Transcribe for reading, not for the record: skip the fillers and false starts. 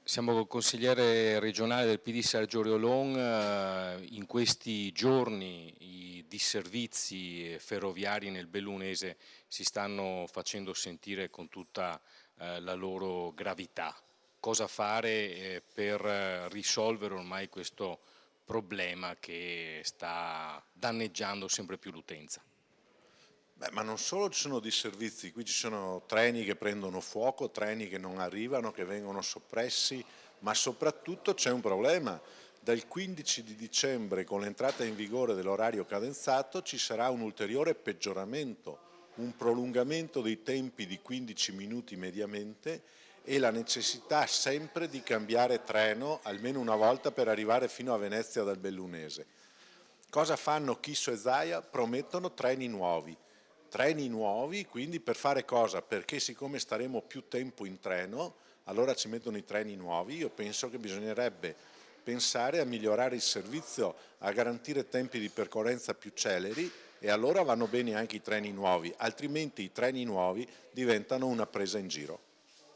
Siamo col consigliere regionale del PD Sergio Riolon. In questi giorni i disservizi ferroviari nel bellunese si stanno facendo sentire con tutta la loro gravità. Cosa fare per risolvere ormai questo problema che sta danneggiando sempre più l'utenza? Ma non solo ci sono disservizi, qui ci sono treni che prendono fuoco, treni che non arrivano, che vengono soppressi, ma soprattutto c'è un problema. Dal 15 di dicembre, con l'entrata in vigore dell'orario cadenzato, ci sarà un ulteriore peggioramento, un prolungamento dei tempi di 15 minuti mediamente e la necessità sempre di cambiare treno almeno una volta per arrivare fino a Venezia dal Bellunese. Cosa fanno Chisso e Zaia? Promettono treni nuovi, quindi per fare cosa? Perché siccome staremo più tempo in treno, allora ci mettono i treni nuovi. Io penso che bisognerebbe pensare a migliorare il servizio, a garantire tempi di percorrenza più celeri e allora vanno bene anche i treni nuovi, altrimenti i treni nuovi diventano una presa in giro.